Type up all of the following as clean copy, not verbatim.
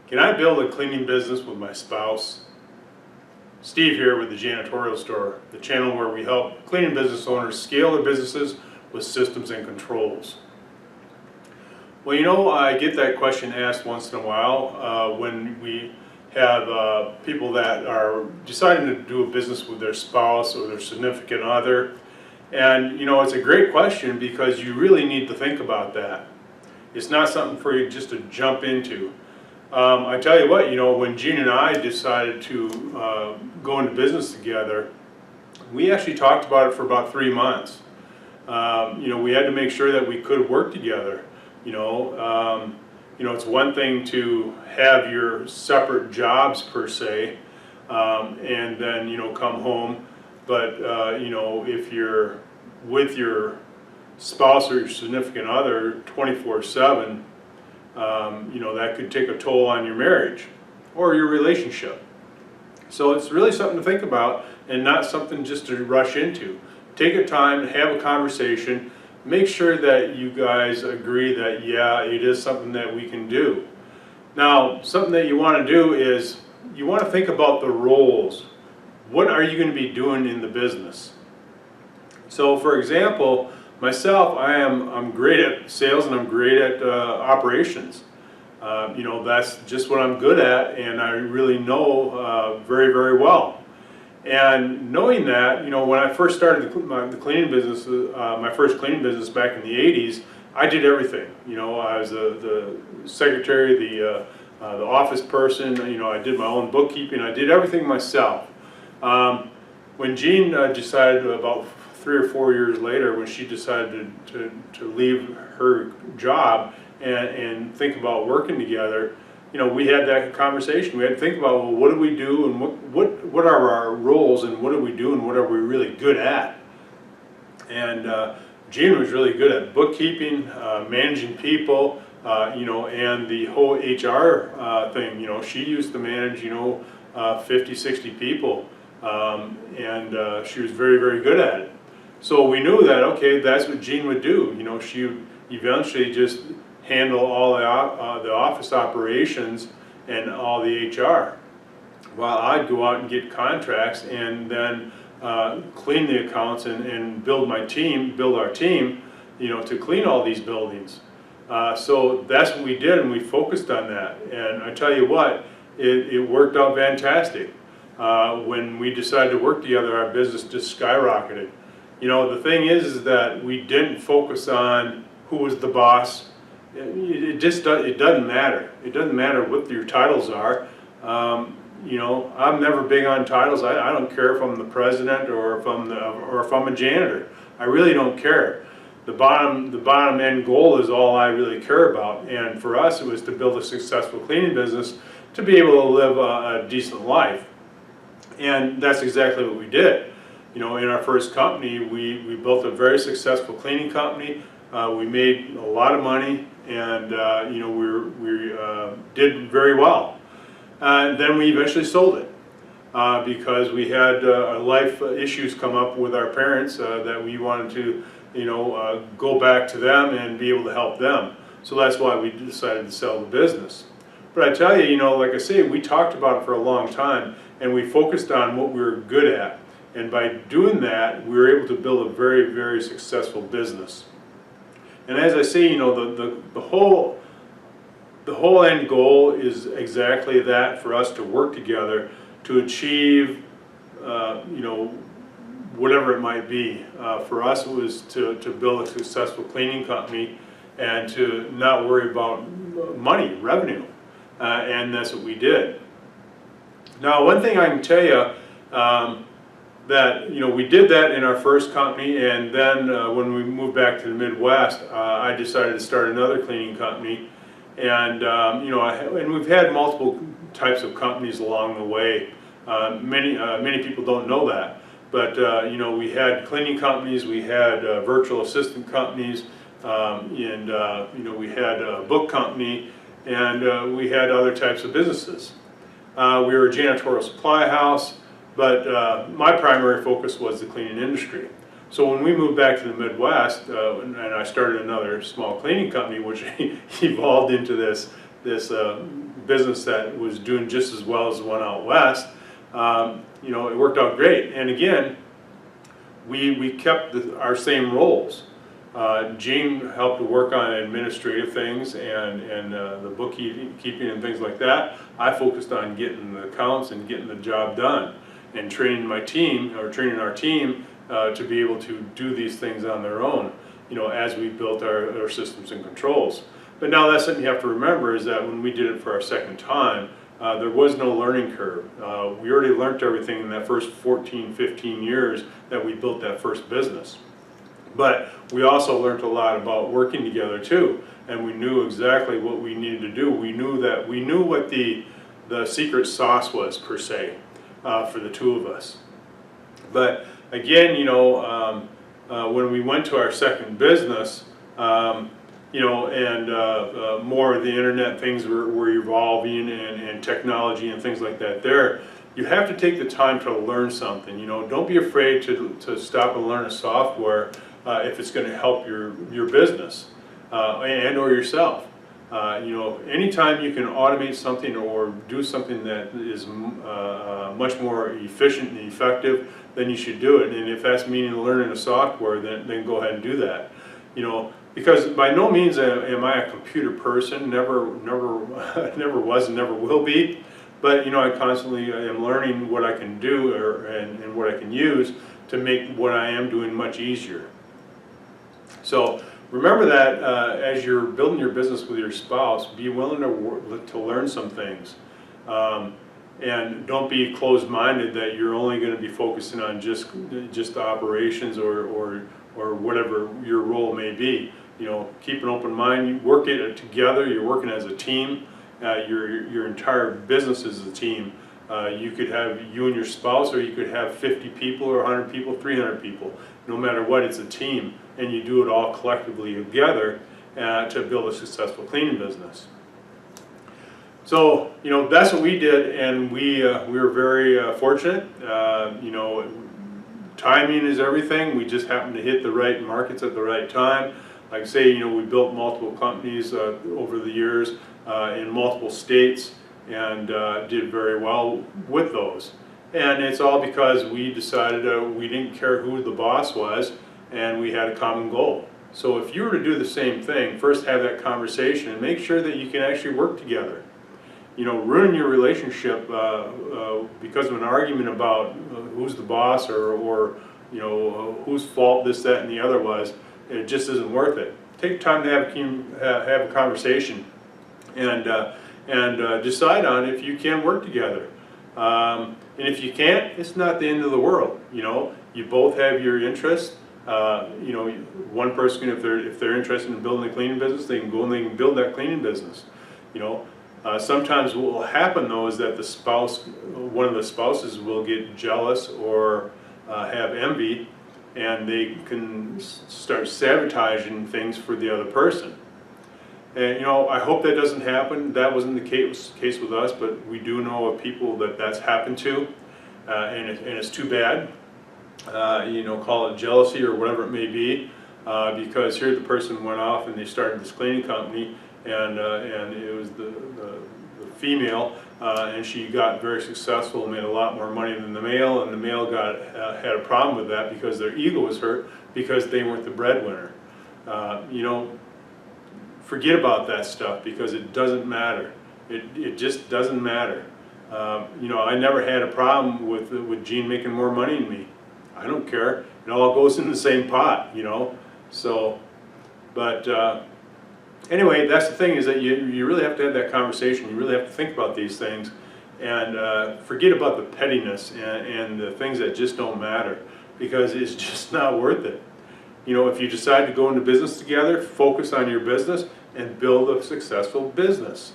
Can I build a cleaning business with my spouse? Steve here with the Janitorial Store, the channel where we help cleaning business owners scale their businesses with systems and controls. Well, you know, I get that question asked once in a while when we have people that are deciding to do a business with their spouse or their significant other. And you know, it's a great question because you really need to think about that. It's not something for you just to jump into. I tell you what, you know, when Jean and I decided to go into business together, we actually talked about it for about 3 months. You know, we had to make sure that we could work together. You know, it's one thing to have your separate jobs per se, and then you know come home. But you know, if you're with your spouse or your significant other 24/7, you know, that could take a toll on your marriage or your relationship. So it's really something to think about and not something just to rush into. Take your time, have a conversation, make sure that you guys agree that yeah, it is something that we can do. Now, something that you want to do is you want to think about the roles. What are you going to be doing in the business? So for example, myself, I'm great at sales and I'm great at operations. You know, that's just what I'm good at, and I really know very, very well. And knowing that, you know, when I first started the cleaning business, my first cleaning business back in the 80s, I did everything. You know, I was the secretary, the office person. You know, I did my own bookkeeping. I did everything myself. When Jean decided about 3 or 4 years later, when she decided to leave her job and think about working together, you know, we had that conversation. We had to think about, well, what do we do, and what are our roles, and what do we do, and what are we really good at? And Jean was really good at bookkeeping, managing people, you know, and the whole HR thing. You know, she used to manage, you know, 50, 60 people, and she was very, very good at it. So we knew that, okay, that's what Jean would do. You know, she would eventually just handle all the office operations and all the HR, while I'd go out and get contracts and then clean the accounts and build our team, you know, to clean all these buildings. So that's what we did, and we focused on that. And I tell you what, it worked out fantastic. When we decided to work together, our business just skyrocketed. You know, the thing is that we didn't focus on who was the boss. It doesn't matter. It doesn't matter what your titles are. You know, I'm never big on titles. I don't care if I'm the president or if I'm a janitor. I really don't care. The bottom end goal is all I really care about. And for us, it was to build a successful cleaning business to be able to live a decent life. And that's exactly what we did. You know, in our first company, we built a very successful cleaning company. We made a lot of money, and you know, we did very well. Then we eventually sold it because we had life issues come up with our parents that we wanted to, you know, go back to them and be able to help them. So that's why we decided to sell the business. But I tell you, you know, like I say, we talked about it for a long time, and we focused on what we were good at. And by doing that, we were able to build a very, very successful business. And as I say, you know, the whole end goal is exactly that, for us to work together to achieve, you know, whatever it might be. For us, it was to build a successful cleaning company and to not worry about money, revenue, and that's what we did. Now, one thing I can tell you, that, you know, we did that in our first company, and then when we moved back to the Midwest, I decided to start another cleaning company. And you know, and we've had multiple types of companies along the way. Many people don't know that, but you know, we had cleaning companies, we had virtual assistant companies, and you know, we had a book company, and we had other types of businesses. We were a janitorial supply house. But my primary focus was the cleaning industry. So when we moved back to the Midwest, and I started another small cleaning company, which evolved into this business that was doing just as well as the one out west, you know, it worked out great. And again, we kept our same roles. Gene helped to work on administrative things and the bookkeeping and things like that. I focused on getting the accounts and getting the job done, and training my team, or training our team, to be able to do these things on their own, you know, as we built our systems and controls. But now that's something you have to remember, is that when we did it for our second time, there was no learning curve. We already learned everything in that first 14, 15 years that we built that first business. But we also learned a lot about working together too, and we knew exactly what we needed to do. We knew what the secret sauce was, per se, for the two of us. But again, you know, when we went to our second business, you know, and more of the internet things were evolving, and technology and things like that there, you have to take the time to learn something. You know, don't be afraid to stop and learn a software if it's going to help your business and or yourself. You know, anytime you can automate something or do something that is much more efficient and effective, then you should do it. And if that's meaning learning a software, then go ahead and do that. You know, because by no means am I a computer person. Never was and never will be. But you know, I constantly am learning what I can do and what I can use to make what I am doing much easier. So remember that as you're building your business with your spouse, be willing to learn some things. And don't be closed-minded that you're only going to be focusing on just the operations or whatever your role may be. You know, keep an open mind. You work it together. You're working as a team. Your entire business is a team. You could have you and your spouse, or you could have 50 people, or 100 people, 300 people. No matter what, it's a team, and you do it all collectively together to build a successful cleaning business. So, you know, that's what we did, and we were very fortunate. You know, timing is everything. We just happened to hit the right markets at the right time. Like I say, you know, we built multiple companies over the years in multiple states, and did very well with those. And it's all because we decided we didn't care who the boss was, and we had a common goal. So if you were to do the same thing, first have that conversation and make sure that you can actually work together. You know, ruin your relationship because of an argument about who's the boss, or you know, whose fault this, that, and the other was. It just isn't worth it. Take time to have a conversation, and decide on if you can work together. And if you can't, it's not the end of the world. You know, you both have your interests. You know, one person, if they're interested in building a cleaning business, they can go and they can build that cleaning business. You know. Sometimes what will happen though is that one of the spouses will get jealous or have envy, and they can start sabotaging things for the other person. And you know, I hope that doesn't happen. That wasn't the case with us, but we do know of people that that's happened to, and it's too bad. You know, call it jealousy or whatever it may be, because here the person went off and they started this cleaning company. And it was the female, and she got very successful, made a lot more money than the male, and the male had a problem with that because their ego was hurt because they weren't the breadwinner. You know, forget about that stuff because it doesn't matter. It just doesn't matter. You know, I never had a problem with Gene making more money than me. I don't care. It all goes in the same pot, you know. So, but. Anyway, that's the thing, is that you really have to have that conversation. You really have to think about these things, and forget about the pettiness and the things that just don't matter, because it's just not worth it. You know, if you decide to go into business together, focus on your business and build a successful business,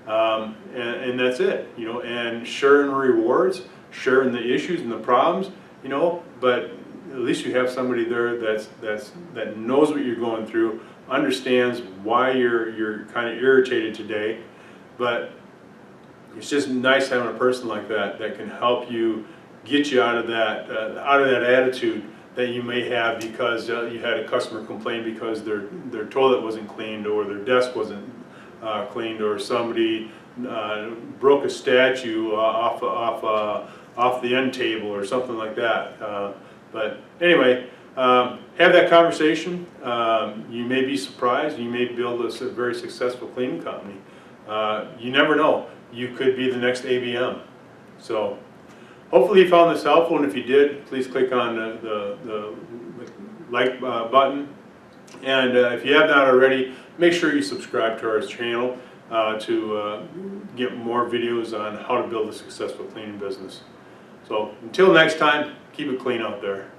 and that's it. You know, and share in the rewards, share in the issues and the problems. You know, but at least you have somebody there that knows what you're going through, understands why you're kind of irritated today, but it's just nice having a person like that can help you get you out of that attitude that you may have because you had a customer complain because their toilet wasn't cleaned or their desk wasn't cleaned, or somebody broke a statue off the end table or something like that. But anyway, have that conversation. You may be surprised. You may build a very successful cleaning company. You never know. You could be the next ABM. So hopefully you found this helpful, and if you did, please click on the like button. And if you have not already, make sure you subscribe to our channel to get more videos on how to build a successful cleaning business. So until next time, keep it clean out there.